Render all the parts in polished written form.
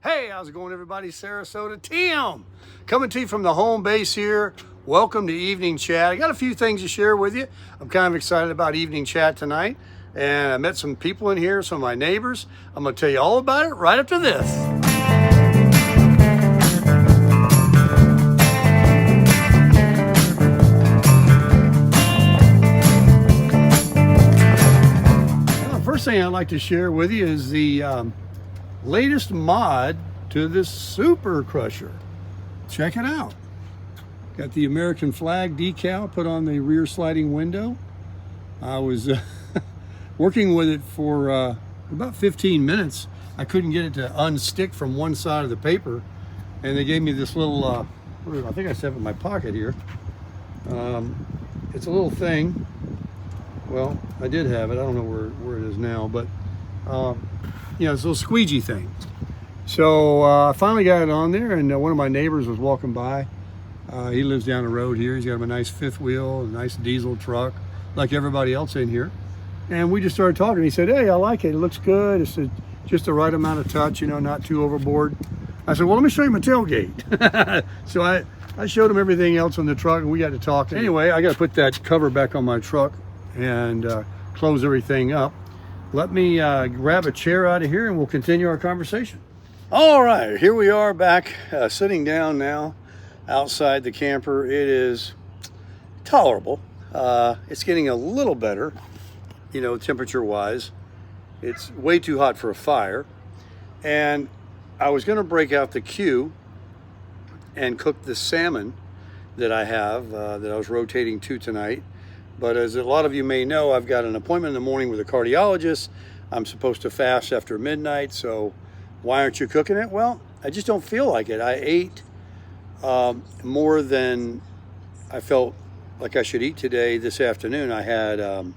Hey, how's it going, everybody? Sarasota Tim coming to you from the home base here. Welcome to Evening Chat. I got a few things to share with you. I'm kind of excited about Evening Chat tonight, and I met some people in here, some of my neighbors. I'm going to tell you all about it right after this. First thing I'd like to share with you is the latest mod to this Super Crusher. Check it out. Got the American flag decal put on the rear sliding window. I was working with it for about 15 minutes. I couldn't get it to unstick from one side of the paper, and they gave me this little, I think I have it in my pocket here. It's a little thing. Well, I did have it. I don't know where it is now, but you know, it's a little squeegee thing. So I finally got it on there, and one of my neighbors was walking by. He lives down the road here. He's got a nice fifth wheel, a nice diesel truck, like everybody else in here. And we just started talking. He said, "Hey, I like it. It looks good. It's just the right amount of touch, you know, not too overboard." I said, "Well, let me show you my tailgate." So I showed him everything else on the truck, and we got to talk. Anyway, I got to put that cover back on my truck and close everything up. Let me grab a chair out of here and we'll continue our conversation. All right, here we are back sitting down now outside the camper. It is tolerable. It's getting a little better, you know, temperature wise. It's way too hot for a fire. And I was gonna break out the Q and cook the salmon that I have, that I was rotating to tonight. But as a lot of you may know, I've got an appointment in the morning with a cardiologist. I'm supposed to fast after midnight, so why aren't you cooking it? Well, I just don't feel like it. I ate more than I felt like I should eat today. This afternoon I had, you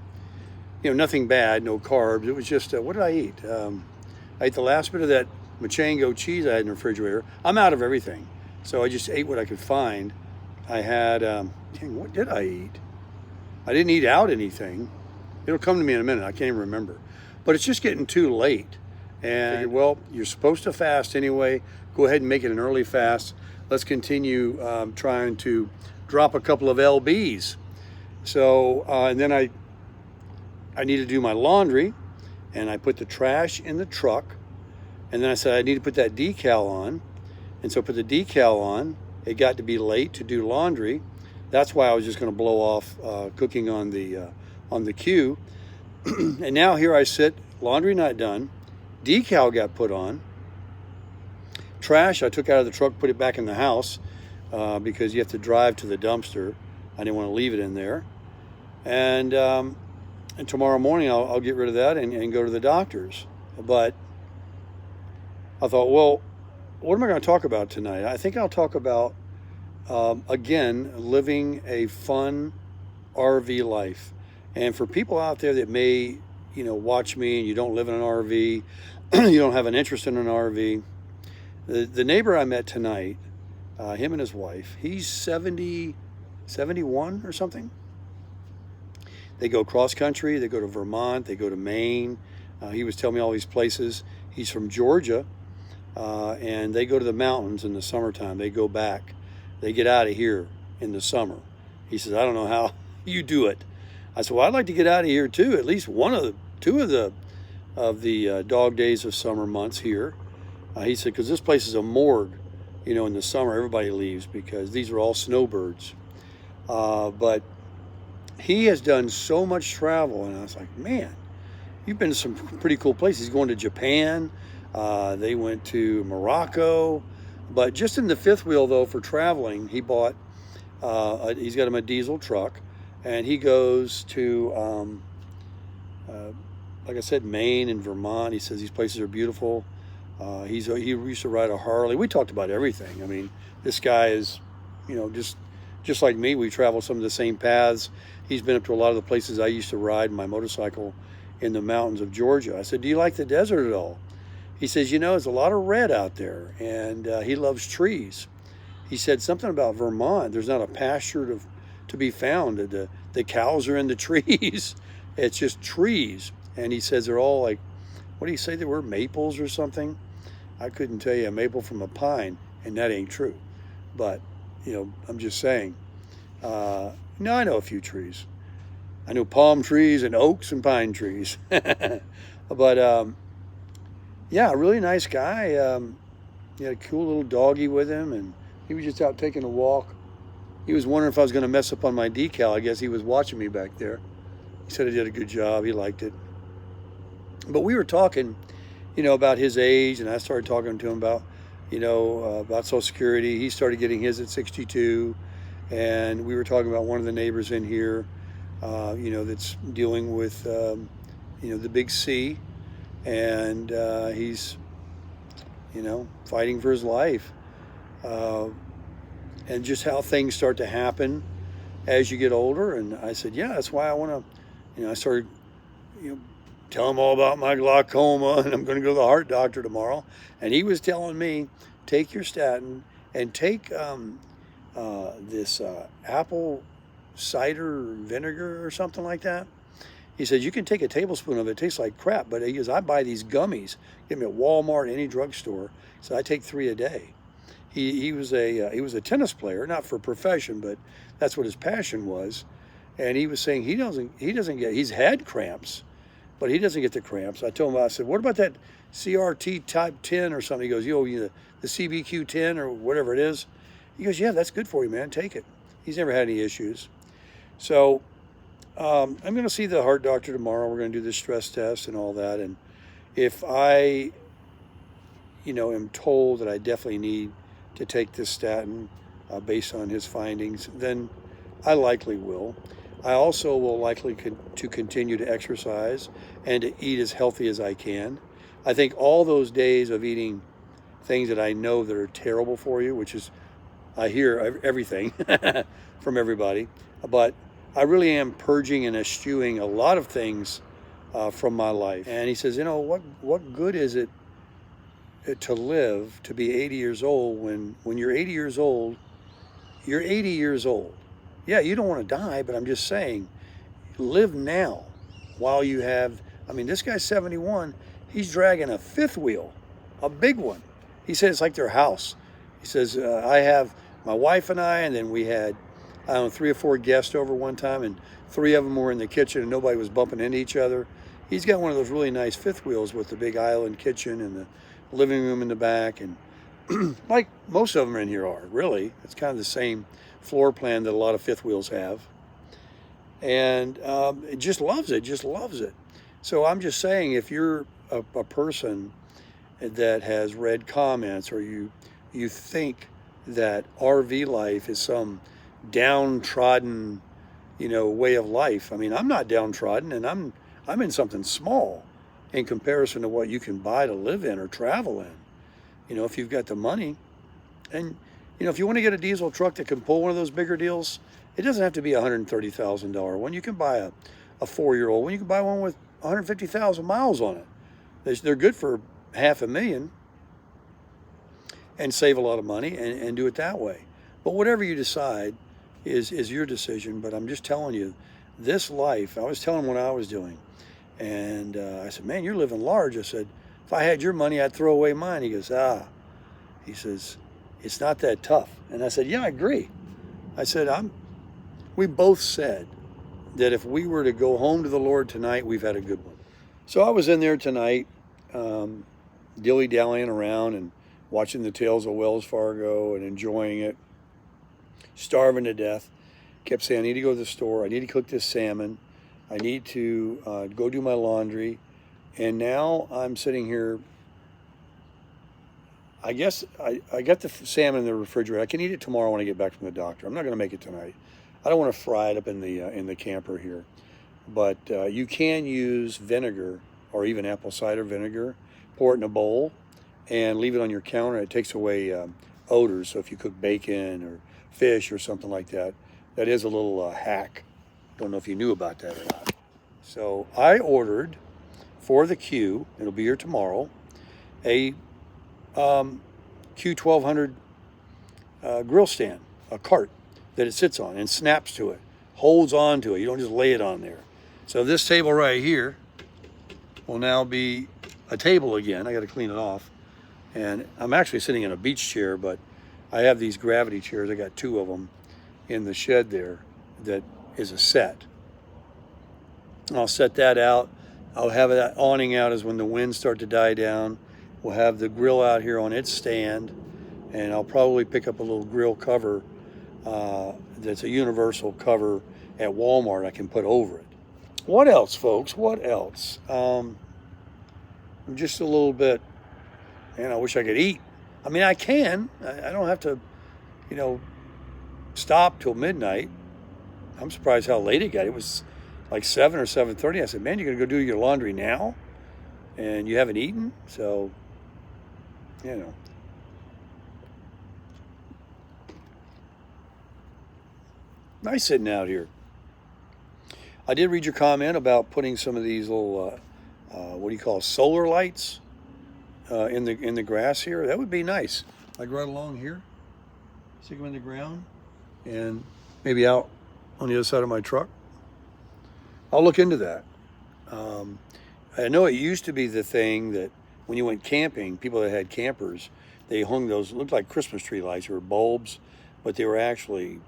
know, nothing bad, no carbs. It was just, what did I eat? I ate the last bit of that Machango cheese I had in the refrigerator. I'm out of everything, so I just ate what I could find. I had, dang, what did I eat? I didn't eat out anything. It'll come to me in a minute. I can't even remember. But it's just getting too late. And I figured, well, you're supposed to fast anyway. Go ahead and make it an early fast. Let's continue trying to drop a couple of lbs. So, and then I need to do my laundry, and I put the trash in the truck. And then I said I need to put that decal on. And so I put the decal on. It got to be late to do laundry. That's why I was just going to blow off cooking on the Q. And now here I sit, laundry not done, decal got put on, trash I took out of the truck, put it back in the house because you have to drive to the dumpster. I didn't want to leave it in there. And tomorrow morning I'll get rid of that and go to the doctor's. But I thought, well, what am I going to talk about tonight? I think I'll talk about again, living a fun RV life. And for people out there that may, you know, watch me and you don't live in an RV, you don't have an interest in an RV, the neighbor I met tonight, him and his wife, he's 70, 71 or something. They go cross country, they go to Vermont, they go to Maine. He was telling me all these places. He's from Georgia, and they go to the mountains in the summertime. They go back. They get out of here in the summer. He says, I don't know how you do it. I said, well, I'd like to get out of here too, at least two of the dog days of summer months here. He said, because this place is a morgue, you know, in the summer everybody leaves because these are all snowbirds. But he has done so much travel, and I was like, man, you've been to some pretty cool places. He's going to Japan. They went to Morocco. But just in the fifth wheel, though, for traveling, he bought, he's got him a diesel truck, and he goes to, like I said, Maine and Vermont. He says these places are beautiful. He used to ride a Harley. We talked about everything. I mean, this guy is, you know, just like me. We travel some of the same paths. He's been up to a lot of the places I used to ride my motorcycle in the mountains of Georgia. I said, do you like the desert at all? He says, you know, there's a lot of red out there, and he loves trees. He said something about Vermont. There's not a pasture to be found. The cows are in the trees. It's just trees. And he says they're all like, what do you say they were, maples or something? I couldn't tell you a maple from a pine, and that ain't true. But, I'm just saying. No, I know a few trees. I know palm trees and oaks and pine trees. But, yeah, a really nice guy. He had a cool little doggy with him, and he was just out taking a walk. He was wondering if I was going to mess up on my decal. I guess he was watching me back there. He said I did a good job. He liked it. But we were talking, about his age, and I started talking to him about, about Social Security. He started getting his at 62, and we were talking about one of the neighbors in here, that's dealing with, the big C, and he's, fighting for his life, and just how things start to happen as you get older. And I said, yeah, that's why I want to, I started, tell him all about my glaucoma, and I'm going to go to the heart doctor tomorrow. And he was telling me, take your statin and take this apple cider vinegar or something like that. He said, you can take a tablespoon of it. It tastes like crap. But he goes, I buy these gummies. Get me at Walmart, any drugstore. So I take 3 a day. He was a tennis player, not for profession, but that's what his passion was. And he was saying he's had cramps, but he doesn't get the cramps. I told him, I said, what about that CRT type 10 or something? He goes, the CBQ 10 or whatever it is. He goes, yeah, that's good for you, man. Take it. He's never had any issues. So I'm going to see the heart doctor tomorrow. We're going to do the stress test and all that. And if I, am told that I definitely need to take this statin based on his findings, then I likely will. I also will likely to continue to exercise and to eat as healthy as I can. I think all those days of eating things that I know that are terrible for you, which is, I hear everything from everybody, but I really am purging and eschewing a lot of things from my life. And he says, what good is it to live to be 80 years old when you're 80 years old, you're 80 years old. Yeah, you don't want to die, but I'm just saying, live now while you have, this guy's 71, he's dragging a fifth wheel, a big one. He said it's like their house. He says, I have my wife and I, and then we had, 3 or 4 guests over one time, and 3 of them were in the kitchen and nobody was bumping into each other. He's got one of those really nice fifth wheels with the big island kitchen and the living room in the back, and like most of them in here are, really. It's kind of the same floor plan that a lot of fifth wheels have. And it just loves it. So I'm just saying, if you're a person that has read comments, or you think that RV life is some downtrodden, way of life. I'm not downtrodden, and I'm in something small in comparison to what you can buy to live in or travel in. If you've got the money, and if you want to get a diesel truck that can pull one of those bigger deals, it doesn't have to be a $130,000 one. You can buy a 4-year-old one. You can buy one with 150,000 miles on it. They're good for $500,000 and save a lot of money and do it that way. But whatever you decide is your decision. But I'm just telling you, this life, I was telling him what I was doing. And I said, man, you're living large. I said, if I had your money, I'd throw away mine. He goes, he says, it's not that tough. And I said, yeah, I agree. I said, we both said that if we were to go home to the Lord tonight, we've had a good one. So I was in there tonight, dilly-dallying around and watching the Tales of Wells Fargo and enjoying it, starving to death. Kept saying, I need to go to the store. I need to cook this salmon. I need to go do my laundry. And now I'm sitting here. I guess I got the salmon in the refrigerator. I can eat it tomorrow when I get back from the doctor. I'm not going to make it tonight. I don't want to fry it up in the camper here. But you can use vinegar or even apple cider vinegar. Pour it in a bowl and leave it on your counter. It takes away odors. So if you cook bacon or fish or something like that, that is a little hack. Don't know if you knew about that or not. So I ordered for the Q, it'll be here tomorrow, a Q1200 grill stand, a cart that it sits on and snaps to it, holds on to it. You don't just lay it on there. So this table right here will now be a table again. I got to clean it off. And I'm actually sitting in a beach chair, but I have these gravity chairs. I got 2 of them in the shed there that is a set. I'll set that out. I'll have that awning out as when the winds start to die down. We'll have the grill out here on its stand, and I'll probably pick up a little grill cover that's a universal cover at Walmart I can put over it. What else, folks? What else? I'm just a little bit, man, I wish I could eat. I mean, I can. I don't have to, stop till midnight. I'm surprised how late it got. It was like 7 or 7:30. I said, man, you're going to go do your laundry now? And you haven't eaten? So, nice sitting out here. I did read your comment about putting some of these little, what do you call, solar lights in the grass here. That would be nice. Like right along here, stick them in the ground, and maybe out on the other side of my truck. I'll look into that. I know it used to be the thing that when you went camping, people that had campers, they hung those, looked like Christmas tree lights. They were bulbs, but they were actually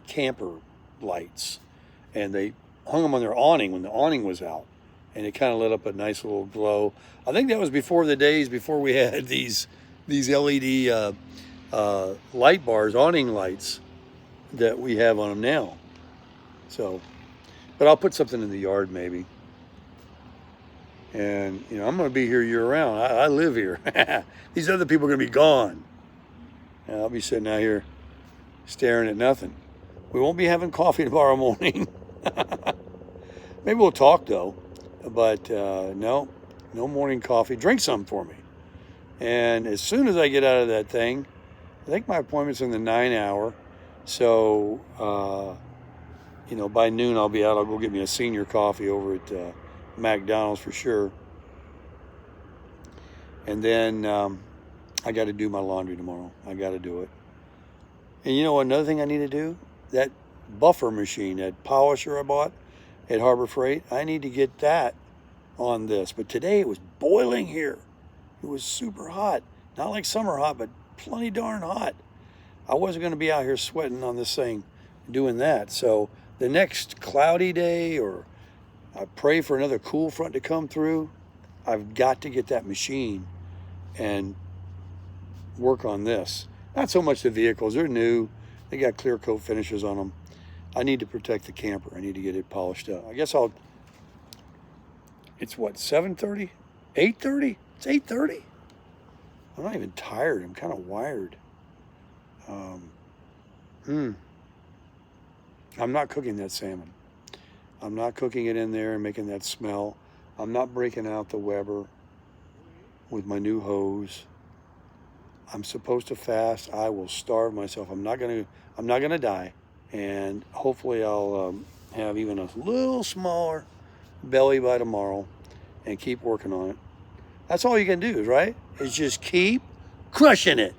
camper lights. And they hung them on their awning when the awning was out. And it kind of lit up a nice little glow. I think that was before the days before we had these LED light bars, awning lights that we have on them now. So, but I'll put something in the yard maybe. And, I'm going to be here year round. I live here. These other people are going to be gone. And I'll be sitting out here staring at nothing. We won't be having coffee tomorrow morning. Maybe we'll talk though. But no morning coffee. Drink some for me. And as soon as I get out of that thing, I think my appointment's in the 9 hour. So, by noon I'll be out. I'll go get me a senior coffee over at McDonald's for sure. And then I got to do my laundry tomorrow. I got to do it. And another thing I need to do? That buffer machine, that polisher I bought at Harbor Freight, I need to get that on this. But today it was boiling here. It was super hot. Not like summer hot, but plenty darn hot. I wasn't going to be out here sweating on this thing doing that. So the next cloudy day, or I pray for another cool front to come through, I've got to get that machine and work on this. Not so much the vehicles. They're new. They got clear coat finishes on them. I need to protect the camper. I need to get it polished up. I guess it's what, 7:30? 8:30? It's 8:30? I'm not even tired. I'm kind of wired. I'm not cooking that salmon. I'm not cooking it in there and making that smell. I'm not breaking out the Weber with my new hose. I'm supposed to fast. I will starve myself. I'm not gonna die. And hopefully I'll have even a little smaller belly by tomorrow and keep working on it. That's all you can do, right? Is just keep crushing it.